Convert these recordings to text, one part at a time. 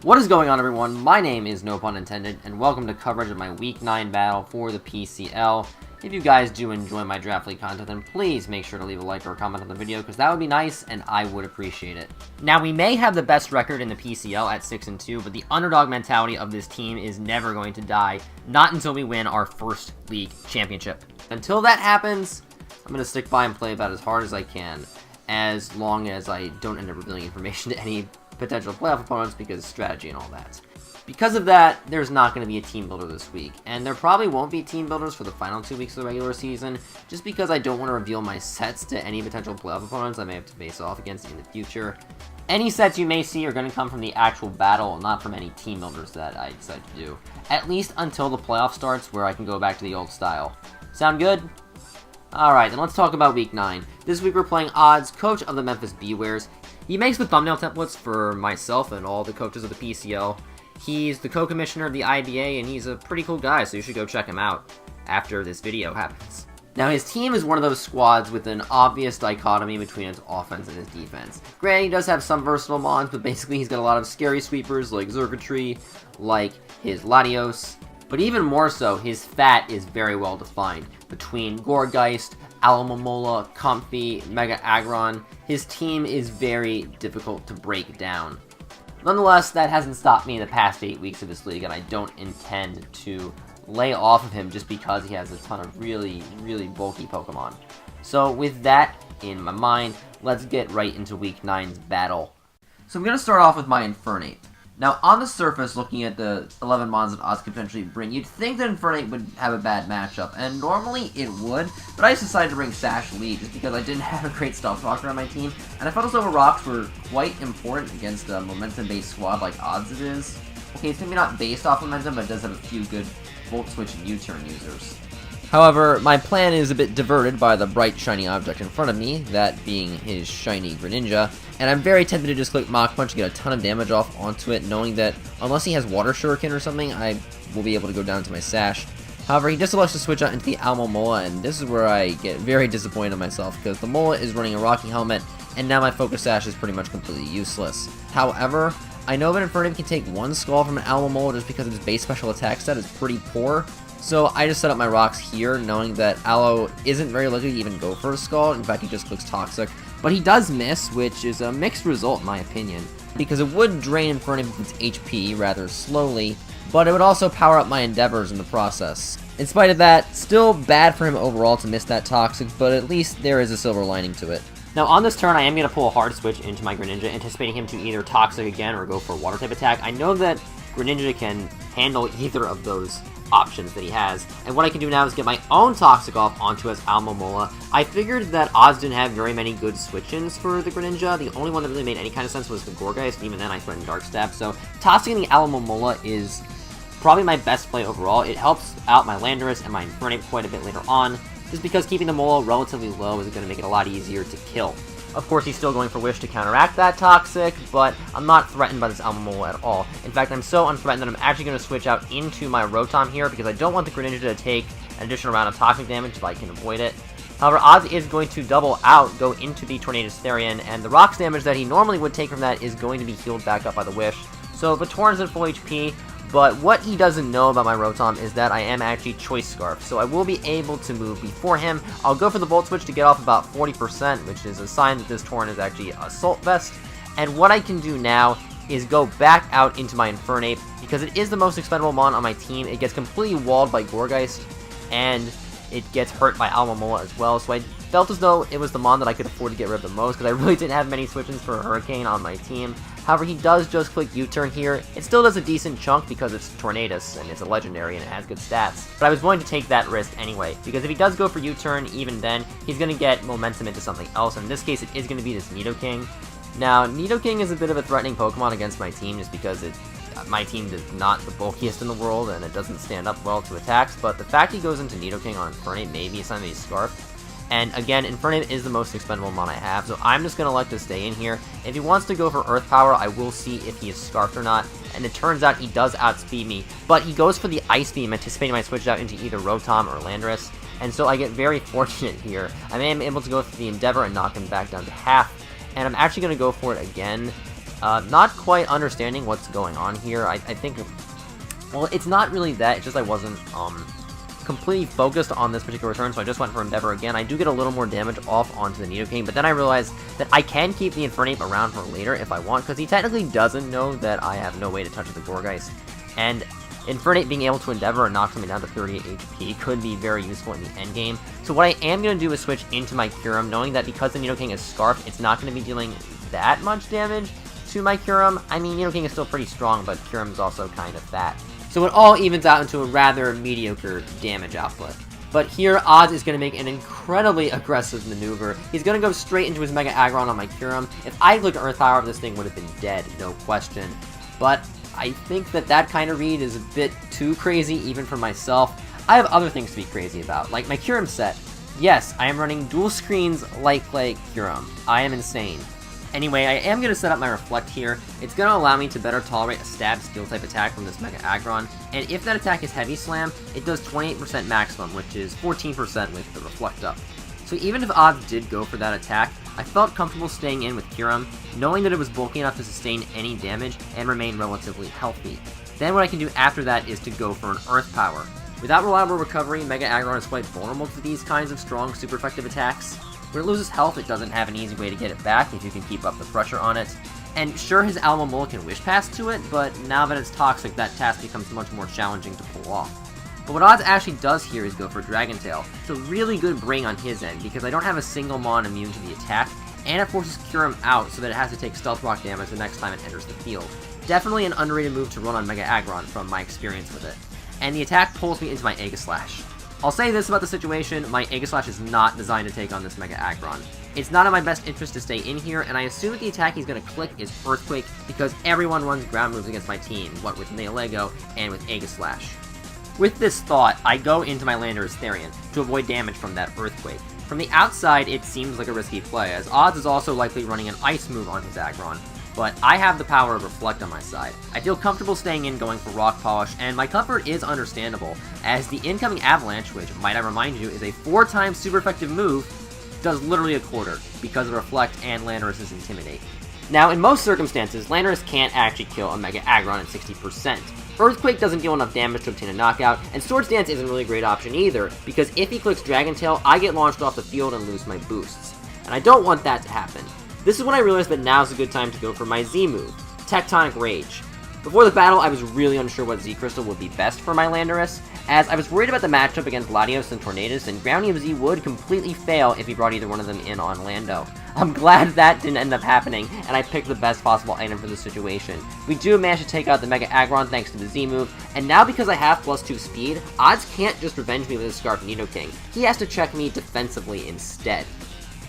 What is going on, everyone? My name is No Pun Intended, and welcome to coverage of my Week 9 battle for the PCL. If you guys do enjoy my Draft League content, then please make sure to leave a like or a comment on the video, because that would be nice, and I would appreciate it. Now, we may have the best record in the PCL at 6-2, but the underdog mentality of this team is never going to die, not until we win our first league championship. Until that happens, I'm going to stick by and play about as hard as I can, as long as I don't end up revealing information to any potential playoff opponents because strategy and all that. Because of that, there's not going to be a team builder this week, and there probably won't be team builders for the final 2 weeks of the regular season, just because I don't want to reveal my sets to any potential playoff opponents I may have to face off against in the future. Any sets you may see are going to come from the actual battle, not from any team builders that I decide to do. At least until the playoff starts, where I can go back to the old style. Sound good? Alright, then let's talk about Week 9. This week we're playing Odds, coach of the Memphis Bewears. He makes the thumbnail templates for myself and all the coaches of the PCL. He's the co-commissioner of the IBA, and he's a pretty cool guy, so you should go check him out after this video happens. Now, his team is one of those squads with an obvious dichotomy between its offense and his defense. Granted, he does have some versatile mons, but basically he's got a lot of scary sweepers like Zergatry, like his Latios. But even more so, his fat is very well defined. Between Gourgeist, Alamomola, Comfy, Mega Aggron, his team is very difficult to break down. Nonetheless, that hasn't stopped me in the past 8 weeks of this league, and I don't intend to lay off of him just because he has a ton of really bulky Pokemon. So with that in my mind, let's get right into Week 9's battle. So I'm going to start off with my Infernape. Now, on the surface, looking at the 11 mons that Oz could potentially bring, you'd think that Infernape would have a bad matchup, and normally it would, but I just decided to bring Sash Lead just because I didn't have a great Stealth Rocker on my team, and I felt as though Rocks were quite important against a momentum-based squad like Odds it is. Okay, it's maybe not based off momentum, but it does have a few good Volt Switch and U-turn users. However, my plan is a bit diverted by the bright shiny object in front of me, that being his shiny Greninja, and I'm very tempted to just click Mach Punch and get a ton of damage off onto it, knowing that unless he has Water Shuriken or something, I will be able to go down to my Sash. However, he just elects to switch out into the Alamomola, and this is where I get very disappointed in myself, because the Mola is running a Rocky Helmet, and now my Focus Sash is pretty much completely useless. However, I know that Infernape can take one Skull from an Alamomola just because its base special attack stat is pretty poor, so I just set up my rocks here, knowing that Aloe isn't very likely to even go for a Skull. In fact, he just clicks Toxic. But he does miss, which is a mixed result in my opinion, because it would drain Infernape of its HP rather slowly, but it would also power up my Endeavors in the process. In spite of that, still bad for him overall to miss that Toxic, but at least there is a silver lining to it. Now, on this turn, I am going to pull a Hard Switch into my Greninja, anticipating him to either Toxic again or go for a Water-type attack. I know that Greninja can handle either of those options that he has, and what I can do now is get my own Toxic off onto his Alamomola. I figured that Oz didn't have very many good switch-ins for the Greninja. The only one that really made any kind of sense was the Gourgeist, and even then I threatened Dark Stab, so tossing the Alamomola is probably my best play overall. It helps out my Landorus and my Infernape quite a bit later on, just because keeping the Mola relatively low is going to make it a lot easier to kill. Of course, he's still going for Wish to counteract that Toxic, but I'm not threatened by this Alamomola at all. In fact, I'm so unthreatened that I'm actually going to switch out into my Rotom here, because I don't want the Greninja to take an additional round of Toxic damage if I can avoid it. However, Oz is going to double out, go into the Tornadus Therian, and the Rocks damage that he normally would take from that is going to be healed back up by the Wish. So Vatorn's at full HP, but what he doesn't know about my Rotom is that I am actually Choice Scarf, so I will be able to move before him. I'll go for the Volt Switch to get off about 40%, which is a sign that this Torn is actually Assault Vest. And what I can do now is go back out into my Infernape, because it is the most expendable mon on my team. It gets completely walled by Gourgeist, and it gets hurt by Alamomola as well, so I felt as though it was the mon that I could afford to get rid of the most, because I really didn't have many switch-ins for Hurricane on my team. However, he does just click U-turn here. It still does a decent chunk because it's Tornadus, and it's a legendary, and it has good stats. But I was willing to take that risk anyway, because if he does go for U-turn, even then, he's going to get momentum into something else. In this case, it is going to be this Nidoking. Now, Nidoking is a bit of a threatening Pokemon against my team, just because my team is not the bulkiest in the world, and it doesn't stand up well to attacks, but the fact he goes into Nidoking on Infernape may be a sign that he's Scarfed. And again, Infernape is the most expendable mon I have, so I'm just going to let this stay in here. If he wants to go for Earth Power, I will see if he is Scarfed or not, and it turns out he does outspeed me, but he goes for the Ice Beam, anticipating my switch out into either Rotom or Landorus, and so I get very fortunate here. I am able to go for the Endeavor and knock him back down to half, and I'm actually going to go for it again, Not quite understanding what's going on here. I think, well, it's not really that, it's just I wasn't, completely focused on this particular turn, so I just went for Endeavor again. I do get a little more damage off onto the Nidoking, but then I realized that I can keep the Infernape around for later if I want, because he technically doesn't know that I have no way to touch the Gourgeist, and Infernape being able to Endeavor and knock something down to 38 HP could be very useful in the endgame. So what I am going to do is switch into my Kyurem, knowing that because the Nidoking is Scarfed, it's not going to be dealing that much damage to my Kyurem. I mean, Nidoking is still pretty strong, but Kyurem is also kind of fat. So it all evens out into a rather mediocre damage output. But here, Odds is going to make an incredibly aggressive maneuver. He's going to go straight into his Mega Aggron on my Kyurem. If I clicked Earth Power, this thing would have been dead, no question. But I think that kind of read is a bit too crazy, even for myself. I have other things to be crazy about, like my Kyurem set. Yes, I am running dual screens like Kyurem. I am insane. Anyway, I am going to set up my Reflect here. It's going to allow me to better tolerate a stab skill type attack from this Mega Aggron, and if that attack is Heavy Slam, it does 28% maximum, which is 14% with the Reflect up. So even if Odds did go for that attack, I felt comfortable staying in with Kyurem, knowing that it was bulky enough to sustain any damage and remain relatively healthy. Then what I can do after that is to go for an Earth Power. Without reliable recovery, Mega Aggron is quite vulnerable to these kinds of strong, super effective attacks. When it loses health, it doesn't have an easy way to get it back if you can keep up the pressure on it. And sure, his Alomomola can Wish Pass to it, but now that it's toxic, that task becomes much more challenging to pull off. But what Odds actually does here is go for Dragon Tail. It's a really good bring on his end, because I don't have a single Mon immune to the attack, and it forces Kyurem out so that it has to take Stealth Rock damage the next time it enters the field. Definitely an underrated move to run on Mega Aggron from my experience with it. And the attack pulls me into my Aegislash. I'll say this about the situation, my Aegislash is not designed to take on this Mega Aggron. It's not in my best interest to stay in here, and I assume that the attack he's going to click is Earthquake, because everyone runs ground moves against my team, what with Neolego and with Aegislash. With this thought, I go into my Landorus Therian to avoid damage from that Earthquake. From the outside, it seems like a risky play, as Odds is also likely running an Ice move on his Aggron, but I have the power of Reflect on my side. I feel comfortable staying in going for Rock Polish, and my comfort is understandable, as the incoming Avalanche, which, might I remind you, is a 4-time super effective move, does literally a quarter, because of Reflect and Landorus' Intimidate. Now, in most circumstances, Landorus can't actually kill a Mega Aggron at 60%. Earthquake doesn't deal enough damage to obtain a knockout, and Swords Dance isn't really a great option either, because if he clicks Dragon Tail, I get launched off the field and lose my boosts. And I don't want that to happen. This is when I realized that now's a good time to go for my Z move, Tectonic Rage. Before the battle, I was really unsure what Z Crystal would be best for my Landorus, as I was worried about the matchup against Latios and Tornadus, and Groundium Z would completely fail if he brought either one of them in on Lando. I'm glad that didn't end up happening, and I picked the best possible item for the situation. We do manage to take out the Mega Aggron thanks to the Z move, and now because I have +2 speed, Odds can't just revenge me with his Scarf Nidoking. He has to check me defensively instead.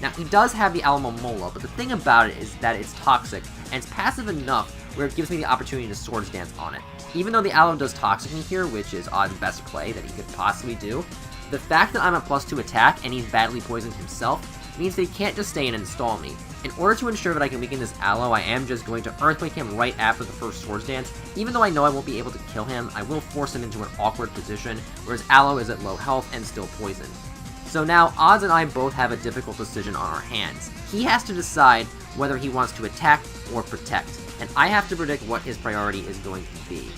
Now, he does have the Alomomola, but the thing about it is that it's toxic, and it's passive enough where it gives me the opportunity to Swords Dance on it. Even though the Aloe does Toxic me here, which is Odd's best play that he could possibly do, the fact that I'm a +2 attack and he's badly poisoned himself means that he can't just stay and install me. In order to ensure that I can weaken this Aloe, I am just going to Earthquake him right after the first Swords Dance. Even though I know I won't be able to kill him, I will force him into an awkward position, whereas Aloe is at low health and still poisoned. So now, Odds and I both have a difficult decision on our hands. He has to decide whether he wants to attack or protect, and I have to predict what his priority is going to be.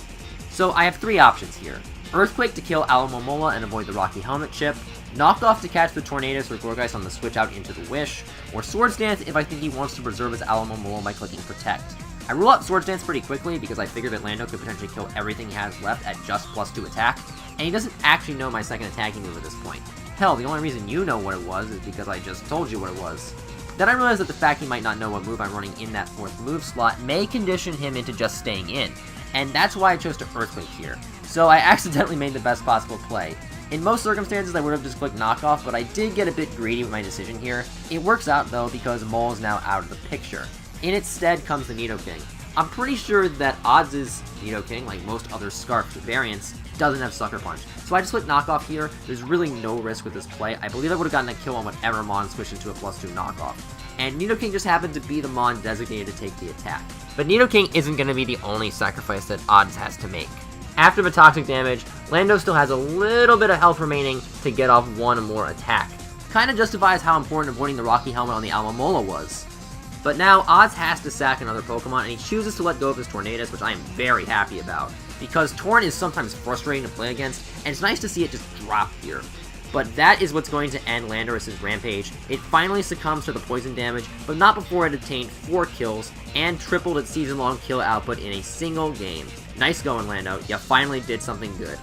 So I have 3 options here. Earthquake to kill Alomomola and avoid the Rocky Helmet chip, Knock Off to catch the Tornadus or Gourgeist on the switch out into the Wish, or Swords Dance if I think he wants to preserve his Alomomola by clicking Protect. I rule out Swords Dance pretty quickly because I figured that Lando could potentially kill everything he has left at just +2 attack, and he doesn't actually know my second attacking move at this point. Hell, the only reason you know what it was is because I just told you what it was. Then I realized that the fact he might not know what move I'm running in that 4th move slot may condition him into just staying in, and that's why I chose to Earthquake here. So I accidentally made the best possible play. In most circumstances I would have just clicked Knockoff, but I did get a bit greedy with my decision here. It works out though because Mole is now out of the picture. In its stead comes the Nidoking. I'm pretty sure that Odds' Nidoking, like most other Scarfed variants, doesn't have Sucker Punch. So I just click Knockoff here. There's really no risk with this play. I believe I would have gotten a kill on whatever Mon switched into a +2 Knockoff. And Nidoking just happened to be the Mon designated to take the attack. But Nidoking isn't going to be the only sacrifice that Odds has to make. After the toxic damage, Lando still has a little bit of health remaining to get off one more attack. Kinda justifies how important avoiding the Rocky Helmet on the Alomomola was. But now, Odds has to sack another Pokemon, and he chooses to let go of his Tornadus, which I am very happy about, because Torn is sometimes frustrating to play against, and it's nice to see it just drop here. But that is what's going to end Landorus's rampage. It finally succumbs to the poison damage, but not before it obtained 4 kills, and tripled its season-long kill output in a single game. Nice going, Lando, you finally did something good.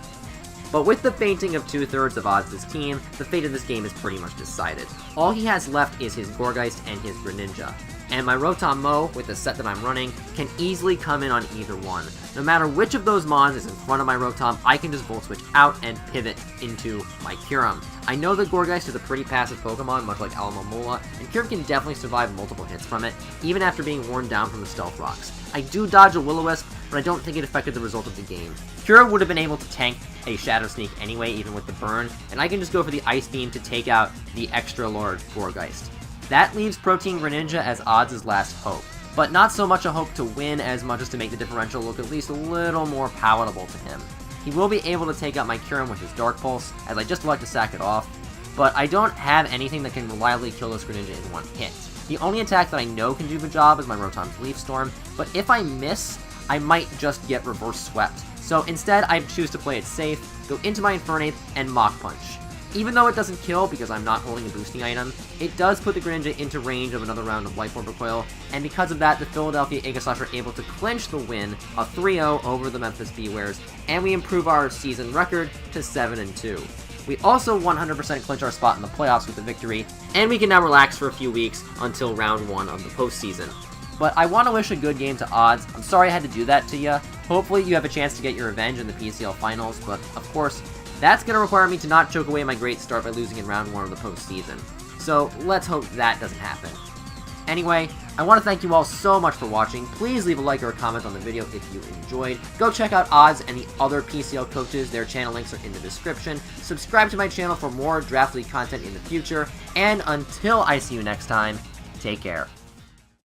But with the fainting of 2/3 of Odds' team, the fate of this game is pretty much decided. All he has left is his Gourgeist and his Greninja. And my Rotom Mow, with the set that I'm running, can easily come in on either one. No matter which of those Mons is in front of my Rotom, I can just Volt Switch out and pivot into my Kyurem. I know that Gourgeist is a pretty passive Pokemon, much like Alomomola, and Kyurem can definitely survive multiple hits from it, even after being worn down from the Stealth Rocks. I do dodge a Will-O-Wisp, but I don't think it affected the result of the game. Kyurem would have been able to tank a Shadow Sneak anyway, even with the burn, and I can just go for the Ice Beam to take out the extra large Gourgeist. That leaves Protein Greninja as Odds' last hope, but not so much a hope to win as much as to make the differential look at least a little more palatable to him. He will be able to take out my Kyurem with his Dark Pulse, as I just like to sack it off, but I don't have anything that can reliably kill this Greninja in one hit. The only attack that I know can do the job is my Rotom's Leaf Storm, but if I miss, I might just get Reverse Swept. So instead, I choose to play it safe, go into my Infernape, and Mach Punch. Even though it doesn't kill because I'm not holding a boosting item, it does put the Greninja into range of another round of Life Orb Recoil, and because of that, the Philadelphia Aegislash are able to clinch the win, a 3-0 over the Memphis Bewears, and we improve our season record to 7-2. We also 100% clinch our spot in the playoffs with the victory, and we can now relax for a few weeks until round 1 of the postseason. But I want to wish a good game to Odds. I'm sorry I had to do that to you. Hopefully you have a chance to get your revenge in the PCL finals, but of course, that's going to require me to not choke away my great start by losing in round 1 of the postseason. So let's hope that doesn't happen. Anyway, I want to thank you all so much for watching. Please leave a like or a comment on the video if you enjoyed. Go check out Odds and the other PCL coaches. Their channel links are in the description. Subscribe to my channel for more Draft League content in the future. And until I see you next time, take care.